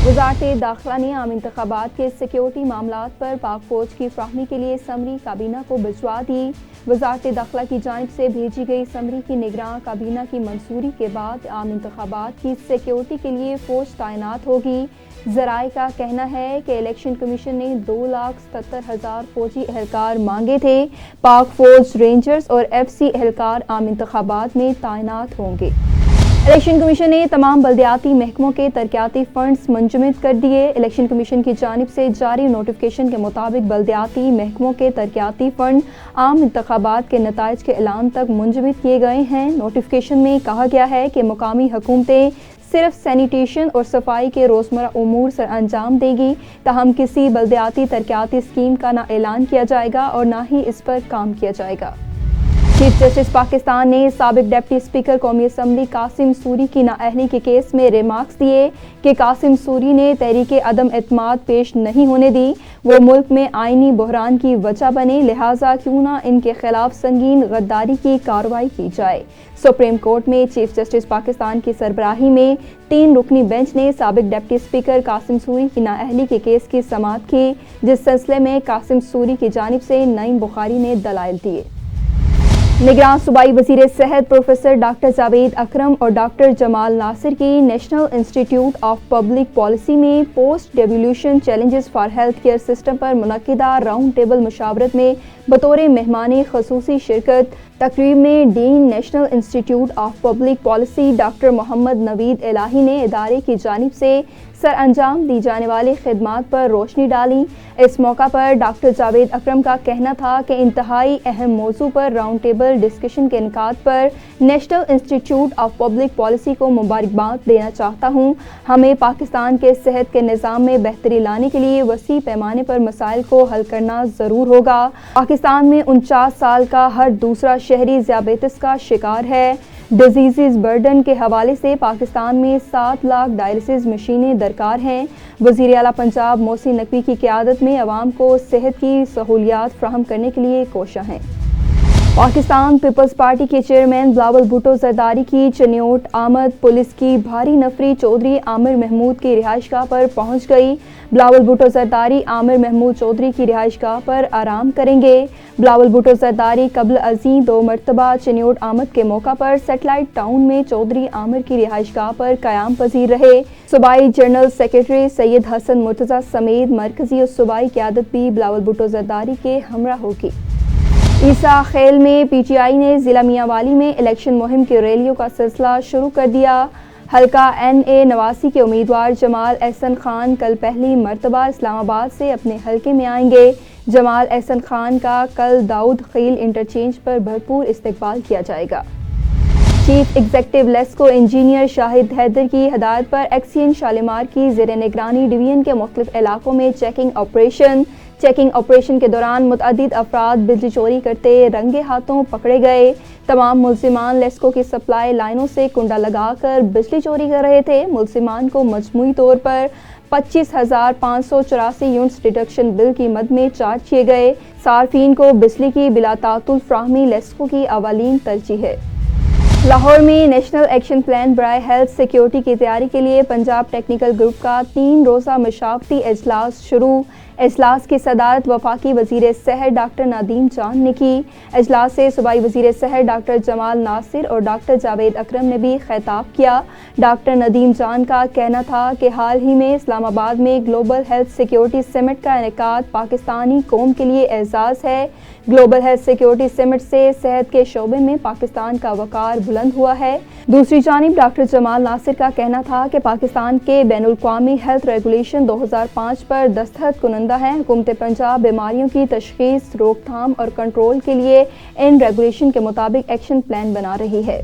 वज़ारत दाखिला ने आम इंतखाबात के सिक्योरिटी मामलात पर पाक फौज की फ्राहमी के लिए समरी काबीना को भिजवा दी। वज़ारत दाखिला की जानिब से भेजी गई समरी की निगरान काबीना की मंजूरी के बाद आम इंतखाबात की सिक्योरिटी के लिए फौज तैनात होगी। ज़राए का कहना है कि इलेक्शन कमीशन ने 2,77,000 फौजी एहलकार मांगे थे। पाक फौज, रेंजर्स और FC एहलकार आम इंतखाबात में तैनात होंगे। इलेक्शन कमीशन ने तमाम बल्दियाती महकमों के तरक्याती फंड्स मुंजमद कर दिए। इलेक्शन कमीशन की जानिब से जारी नोटिफिकेशन के मुताबिक बल्दियाती महकमों के तरक्याती फंड आम इंतखाबात के नताइज के ऐलान तक मुंजमद किए गए हैं। नोटिफिकेशन में कहा गया है कि मुकामी हुकूमतें सिर्फ सैनिटेशन और सफाई के रोज़मर्रा उमूर सर अंजाम देगी, ताहम किसी बल्दियाती तरक्याती स्कीम का ना ऐलान किया जाएगा और ना ही इस पर काम किया जाएगा। चीफ जस्टिस पाकिस्तान ने साबिक डिप्टी स्पीकर कौमी असम्बली कासिम सूरी की नाअहली के केस में रिमार्क्स दिए कि कासिम सूरी ने तहरीक अदम एतमाद पेश नहीं होने दी, वो मुल्क में आइनी बहरान की वजह बने, लिहाजा क्यों ना इनके खिलाफ संगीन गद्दारी की कार्रवाई की जाए। सुप्रीम कोर्ट में चीफ जस्टिस पाकिस्तान की सरबराही में 3 रुकनी बेंच ने साबिक डिप्टी स्पीकर कासिम सूरी की नाअहली के केस की समाअत की, जिस सिलसिले में कासिम सूरी की जानिब से नईम बुखारी ने दलाइल दिए। निगरान सूबाई वज़ीर सेहत प्रोफेसर डॉक्टर जावेद अकरम और डॉक्टर जमाल नासिर की national institute of public policy में post devolution challenges for health care system पर मुनक्किदा राउंड टेबल मुशावरत में बतौर मेहमान खसूसी शिरकत। तकरीब में dean national institute of public policy doctor Mohammad Naveed Elahi ने इदारे की जानिब से सर अंजाम दी जाने वाली खिदमात पर रोशनी डाली। इस मौका पर डॉक्टर जावेद अकरम का कहना था कि इंतहाई अहम मौजू पर राउंड टेबल डिस्कशन के इनकाद पर national institute of public policy को मुबारकबाद देना चाहता हूँ। हमें पाकिस्तान के सेहत के निज़ाम में बेहतरी लाने के लिए वसी पैमाने पर मसाइल को हल करना ज़रूर होगा। पाकिस्तान में 49 साल का हर दूसरा शहरी ज़ियाबेतिस का शिकार है। डिजीज़ बर्डन के हवाले से पाकिस्तान में 7 लाख डायलिसिस मशीनें दरकार हैं। वज़ीर आला पंजाब मोहसिन नकवी की क़यादत में अवाम को सेहत की सहूलियात फ़राहम करने के लिए कोशिश हैं। पाकिस्तान पीपल्स पार्टी के चेयरमैन बिलावल भुट्टो जरदारी की चनियोट आमद पुलिस की भारी नफरी चौधरी आमिर महमूद की रिहाइशगाह पर पहुंच गई। बिलावल भुट्टो जरदारी आमिर महमूद चौधरी की रिहाइशगाह पर आराम करेंगे। बिलावल भुट्टो जरदारी कबल अज़ीं 2 मरतबा चनियोट आमद के मौका पर सेटेलाइट टाउन में चौधरी आमिर की रिहाइशगाह पर क़याम पजीर रहे। सूबाई जनरल सेक्रेटरी सैयद हसन मुर्तज़ा समेत मरकजी और सूबाई क़यादत भी बिलावल भुट्टो जरदारी के हमरा होगी। ईसा खेल में PTI ने ज़िला मियांवाली में इलेक्शन मुहिम की रैलियों का सिलसिला शुरू कर दिया। हल्का NA 89 के उम्मीदवार जमाल एहसन खान कल पहली मरतबा इस्लामाबाद से अपने हल्के में आएंगे। जमाल एहसन खान का कल दाऊद खील इंटरचेंज पर भरपूर इस्तकबाल किया जाएगा। Chief executive LESCO engineer Shahid Haider की हदायत पर एक्सचेंज शालीमार की ज़ेर निगरानी डिवीजन के मुख्तलिफ इलाकों में चेकिंग ऑपरेशन के दौरान मुतअद्दिद अफराद बिजली चोरी करते रंगे हाथों पकड़े गए। तमाम मुल्ज़िमान लेस्को की सप्लाई लाइनों से कुंडा लगाकर बिजली चोरी कर रहे थे। मुल्ज़िमान को मजमूई तौर पर 25,584 यूनिट्स डिडक्शन बिल की मद में चार्ज किए गए। सार्फिन को बिजली की बिला तातुल फ्राहमी लेस्को की अवालीन तरजीह है। लाहौर में नेशनल एक्शन प्लान बराए हेल्थ सिक्योरिटी की तैयारी के लिए पंजाब टेक्निकल ग्रुप का 3 रोज़ा मशावरती इजलास शुरू। इजलास की सदारत वफाकी वज़ीर सेहत डॉक्टर नदीम जान ने की। इजलास से सूबाई वज़ीर सेहत डॉक्टर जमाल नासिर और डॉक्टर जावेद अकरम ने भी खिताब किया। डॉक्टर नदीम जान का कहना था कि हाल ही में इस्लामाबाद में ग्लोबल हेल्थ सिक्योरिटी समिट का इनेकाद पाकिस्तानी कौम के लिए एजाज़ है। ग्लोबल हेल्थ सिक्योरिटी समिट से सेहत के शोबे में पाकिस्तान का वक़ार बुलंद हुआ है। दूसरी जानिब डॉक्टर जमाल नासिर का कहना था कि पाकिस्तान के बैनुल-अक़वामी हेल्थ रेगुलेशन 2005 पर दस्तखत कुनंदा है। हुकूमत पंजाब बीमारियों की तशख़ीस, रोकथाम और कंट्रोल के लिए इन रेगुलेशन के मुताबिक एक्शन प्लान बना रही है।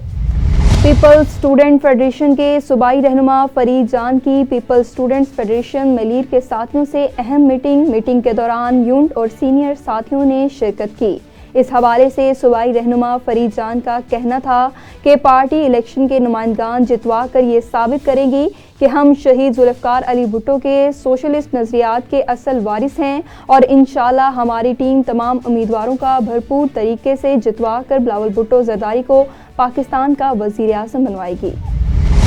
पीपल्स स्टूडेंट फेडरेशन के सूबाई रहनुमा फरीद जान की पीपल्स स्टूडेंट्स फेडरेशन मलीर के साथियों से अहम मीटिंग के दौरान यूनिट और सीनियर साथियों ने शिरकत की। इस हवाले से सूबाई रहनुमा फरीद जान का कहना था कि पार्टी इलेक्शन के नुमाइंदगान जितवा कर ये साबित करेगी कि हम शहीद जुल्फ़िकार अली भुट्टो के सोशलिस्ट नज़रियात के असल वारिस हैं और इंशाअल्लाह हमारी टीम तमाम उम्मीदवारों का भरपूर तरीके से जितवा कर बिलावल भुट्टो जरदारी को पाकिस्तान का वज़ीर आज़म बनवाएगी।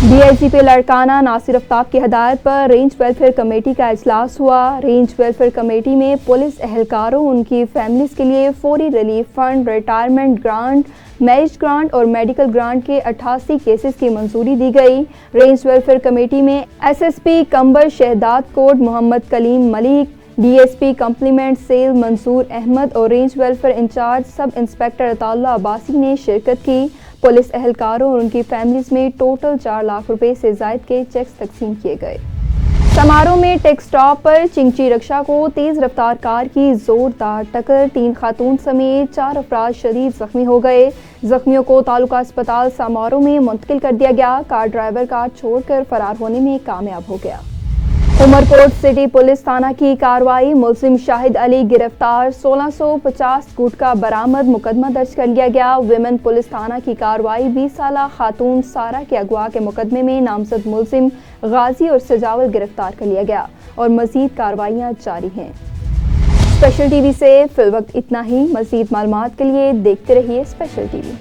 DIGP लाड़काना नासिर आफ्ताब की हदायत पर रेंज वेलफेयर कमेटी का इजलास हुआ। रेंज वेलफेयर कमेटी में पुलिस एहलकारों, उनकी फैमिलीज के लिए फौरी relief fund, retirement grant, marriage grant और मेडिकल ग्रांट के 88 केसेस की मंजूरी दी गई। रेंज वेलफेयर कमेटी में SSP Qambar Shahdadkot Mohammad Kaleem Malik, DSP complaint cell Mansoor Ahmed और range welfare in charge sub inspector Ataullah Abbasi ने शिरकत की। पुलिस एहलकारों और उनकी फैमिलीज में टोटल 4 लाख रुपए से जायद के चेक्स तकसीम किए गए। समारोह में टेक्स स्टॉप पर चिंची रक्षा को तेज रफ्तार कार की जोरदार टक्कर, 3 खातून समेत 4 अफराद शदीद जख्मी हो गए। जख्मियों को तालुका अस्पताल समारोह में मुंतकिल कर दिया गया। कार ड्राइवर कार छोड़कर फरार होने में कामयाब हो गया। उमरकोट सिटी पुलिस थाना की कार्रवाई, मुलजिम शाहिद अली गिरफ्तार, 1650 गुटखा बरामद, मुकदमा दर्ज कर लिया गया। विमेन पुलिस थाना की कार्रवाई, 20 साला खातून सारा के अगवा के मुकदमे में नामजद मुलजिम गाजी और सजावल गिरफ्तार कर लिया गया और मजीद कार्रवाइयाँ जारी हैं। स्पेशल टीवी से फिलवक्त इतना ही। मजीद मालूमात के लिए देखते रहिए स्पेशल टीवी।